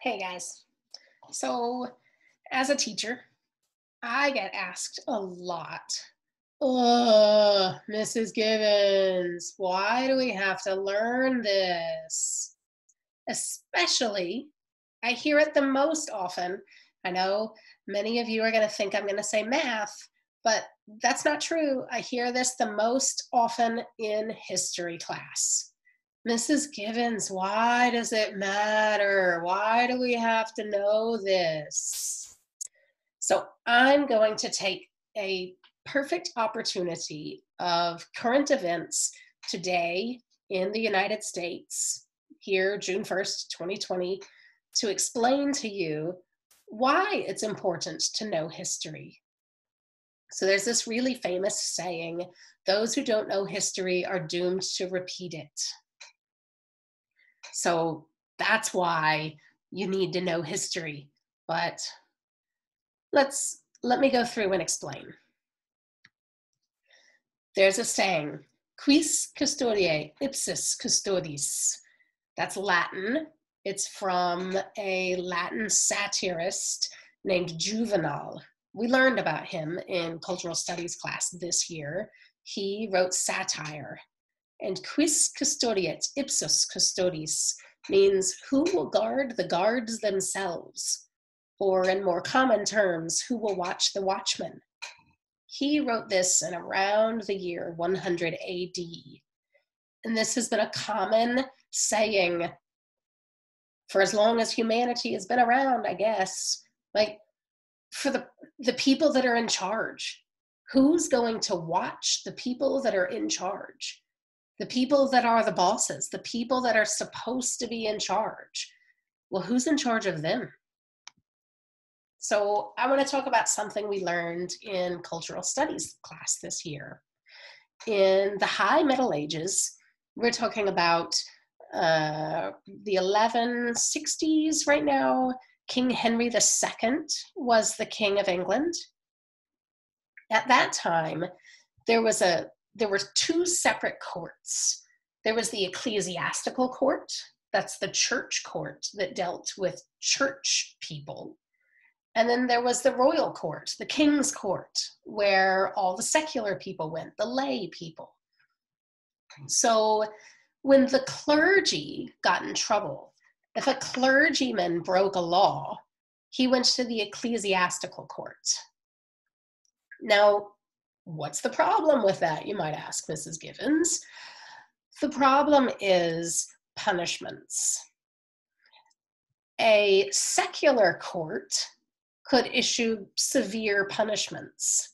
Hey guys. So, as a teacher, I get asked a lot. Mrs. Gibbons, why do we have to learn this? Especially, I hear it the most often. I know many of you are going to think I'm going to say math, but that's not true. I hear this the most often in history class. Mrs. Gibbons, why does it matter? Why do we have to know this? So I'm going to take a perfect opportunity of current events today in the United States, here, June 1st, 2020, to explain to you why it's important to know history. So there's this really famous saying, those who don't know history are doomed to repeat it. So that's why you need to know history. But let me go through and explain. There's a saying, quis custodiae ipsis custodis. That's Latin. It's from a Latin satirist named Juvenal. We learned about him in cultural studies class this year. He wrote satire. And quis custodiet ipsos custodis means who will guard the guards themselves, or in more common terms, who will watch the watchmen. He wrote this in around the year 100 AD. And this has been a common saying for as long as humanity has been around, I guess. Like, for the people that are in charge, who's going to watch the people that are in charge? The people that are the bosses, the people that are supposed to be in charge. Well, who's in charge of them? So I want to talk about something we learned in cultural studies class this year. In the High Middle Ages, we're talking about the 1160s right now. King Henry II was the King of England. At that time, there were two separate courts. There was the ecclesiastical court, that's the church court that dealt with church people. And then there was the royal court, the king's court, where all the secular people went, the lay people. So when the clergy got in trouble, if a clergyman broke a law, he went to the ecclesiastical court. Now, what's the problem with that, you might ask, Mrs. Gibbons? The problem is punishments. A secular court could issue severe punishments,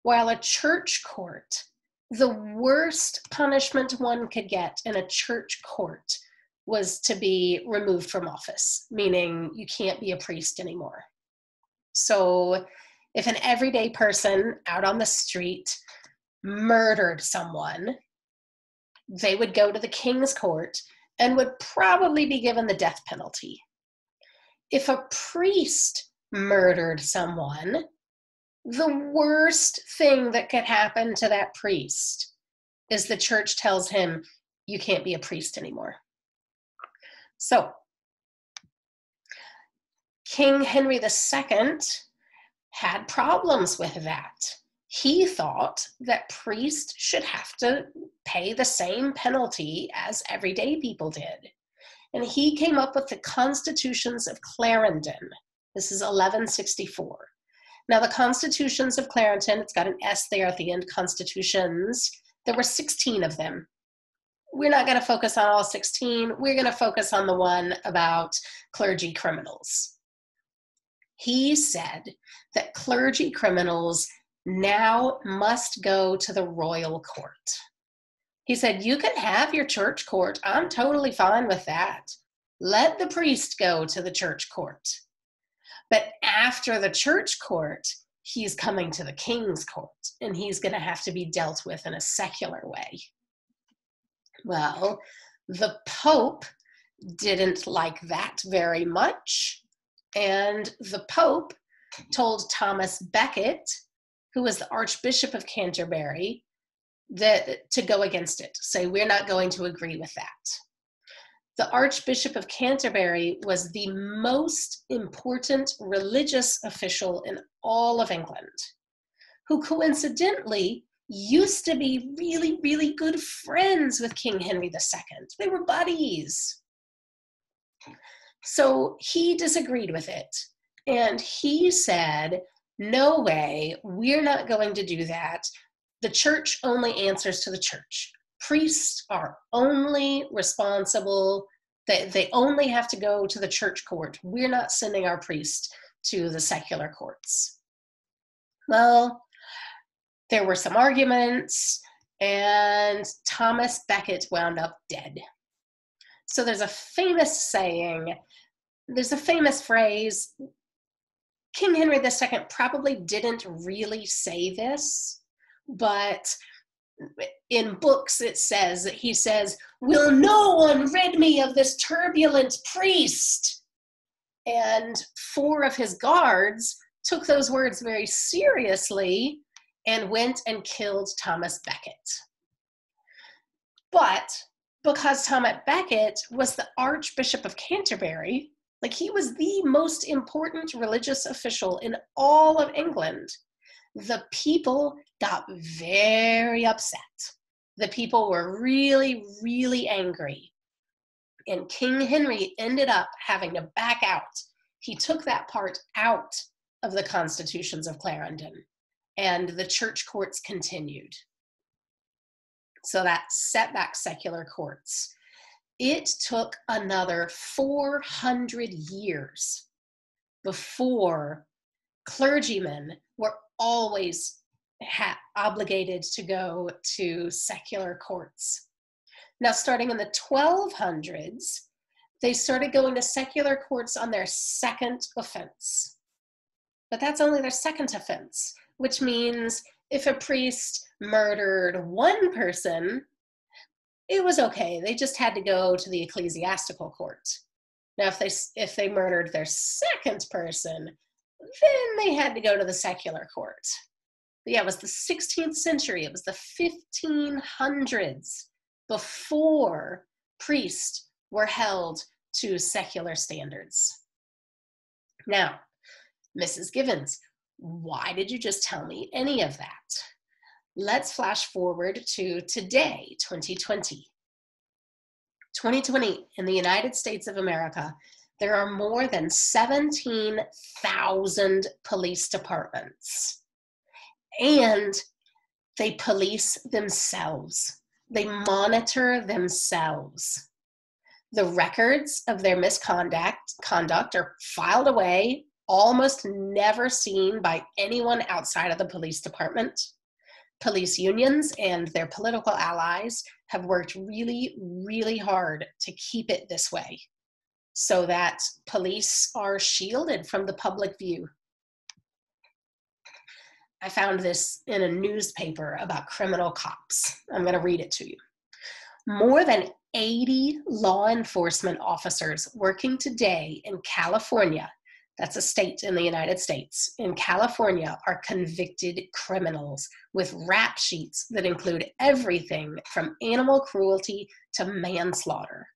while a church court, the worst punishment one could get in a church court was to be removed from office, meaning you can't be a priest anymore. So if an everyday person out on the street murdered someone, they would go to the king's court and would probably be given the death penalty. If a priest murdered someone, the worst thing that could happen to that priest is the church tells him, you can't be a priest anymore. So, King Henry II had problems with that. He thought that priests should have to pay the same penalty as everyday people did. And he came up with the Constitutions of Clarendon. This is 1164. Now, the Constitutions of Clarendon, it's got an S there at the end, constitutions. There were 16 of them. We're not going to focus on all 16. We're going to focus on the one about clergy criminals. He said that clergy criminals now must go to the royal court. He said, you can have your church court. I'm totally fine with that. Let the priest go to the church court. But after the church court, he's coming to the king's court, and he's going to have to be dealt with in a secular way. Well, the Pope didn't like that very much, and the Pope told Thomas Becket, who was the Archbishop of Canterbury, that to go against it, say, we're not going to agree with that. The Archbishop of Canterbury was the most important religious official in all of England, who coincidentally used to be really, really good friends with King Henry II. They were buddies. So he disagreed with it, and he said, no way, we're not going to do that. The church only answers to the church. Priests are only responsible, they only have to go to the church court. We're not sending our priests to the secular courts. Well, there were some arguments, and Thomas Becket wound up dead. So there's a famous saying, there's a famous phrase, King Henry II probably didn't really say this, but in books it says, he says, "Will no one rid me of this turbulent priest?" And 4 of his guards took those words very seriously and went and killed Thomas Becket. But because Thomas Becket was the Archbishop of Canterbury, like he was the most important religious official in all of England, the people got very upset. The people were really, really angry. And King Henry ended up having to back out. He took that part out of the constitutions of Clarendon, and the church courts continued. So that set back secular courts. It took another 400 years before clergymen were always obligated to go to secular courts. Now, starting in the 1200s, they started going to secular courts on their second offense. But that's only their second offense, which means if a priest murdered one person, it was okay. They just had to go to the ecclesiastical court. Now, if they murdered their second person, then they had to go to the secular court. But yeah, it was the 16th century. It was the 1500s before priests were held to secular standards. Now, Mrs. Givens, why did you just tell me any of that? Let's flash forward to today, 2020. 2020, in the United States of America, there are more than 17,000 police departments. And they police themselves. They monitor themselves. The records of their misconduct are filed away, almost never seen by anyone outside of the police department. Police unions and their political allies have worked really, really hard to keep it this way so that police are shielded from the public view. I found this in a newspaper about criminal cops. I'm going to read it to you. More than 80 law enforcement officers working today in California, that's a state in the United States, in California are convicted criminals with rap sheets that include everything from animal cruelty to manslaughter.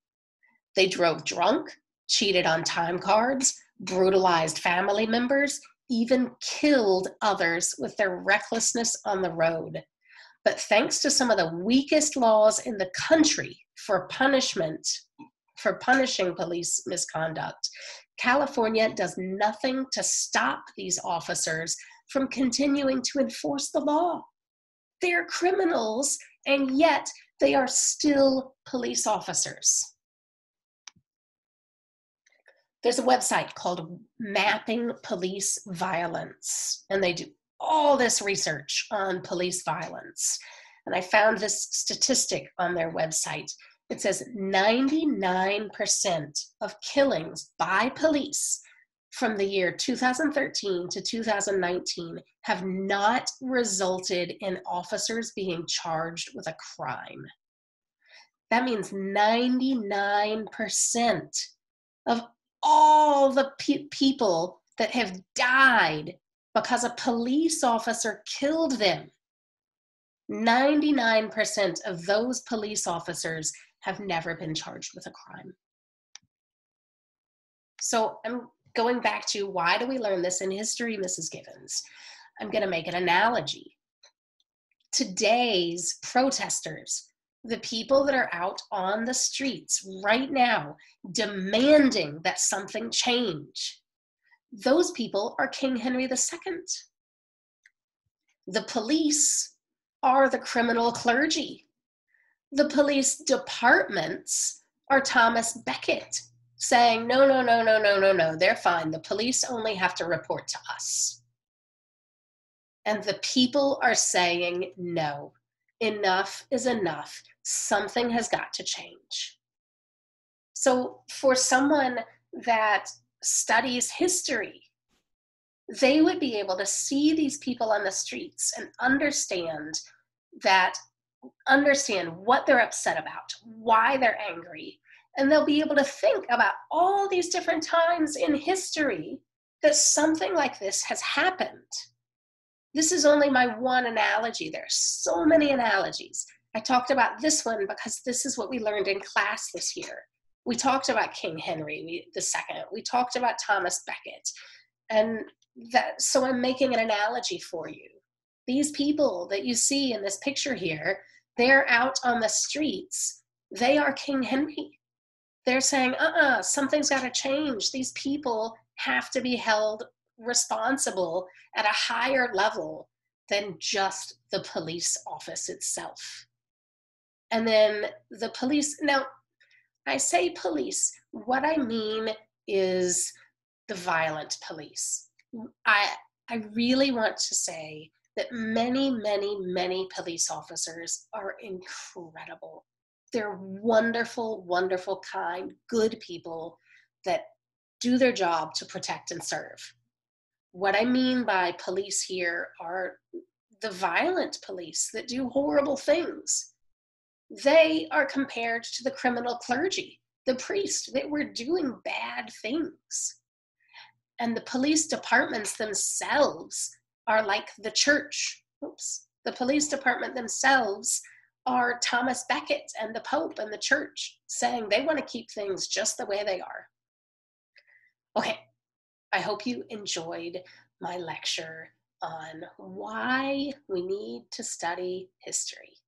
They drove drunk, cheated on time cards, brutalized family members, even killed others with their recklessness on the road. But thanks to some of the weakest laws in the country for punishing police misconduct, California does nothing to stop these officers from continuing to enforce the law. They're criminals, and yet they are still police officers. There's a website called Mapping Police Violence, and they do all this research on police violence. And I found this statistic on their website. It says 99% of killings by police from the year 2013 to 2019 have not resulted in officers being charged with a crime. That means 99% of all the people that have died because a police officer killed them, 99% of those police officers have never been charged with a crime. So I'm going back to, why do we learn this in history, Mrs. Givens? I'm going to make an analogy. Today's protesters, the people that are out on the streets right now demanding that something change, those people are King Henry II. The police are the criminal clergy. The police departments are Thomas Becket saying, no, no, no, no, no, no, no, they're fine. The police only have to report to us. And the people are saying, no, enough is enough. Something has got to change. So for someone that studies history, they would be able to see these people on the streets and understand what they're upset about, why they're angry. And they'll be able to think about all these different times in history that something like this has happened. This is only my one analogy. There are so many analogies. I talked about this one because this is what we learned in class this year. We talked about King Henry II. We talked about Thomas Becket. And so I'm making an analogy for you. These people that you see in this picture here, they're out on the streets. They are King Henry. They're saying, something's got to change. These people have to be held responsible at a higher level than just the police office itself. And then the police, now I say police, what I mean is the violent police. I really want to say that many, many, many police officers are incredible. They're wonderful, wonderful, kind, good people that do their job to protect and serve. What I mean by police here are the violent police that do horrible things. They are compared to the criminal clergy, the priest, that were doing bad things. And the police departments themselves are like the church. The police department themselves are Thomas Becket and the Pope and the church, saying they want to keep things just the way they are. Okay, I hope you enjoyed my lecture on why we need to study history.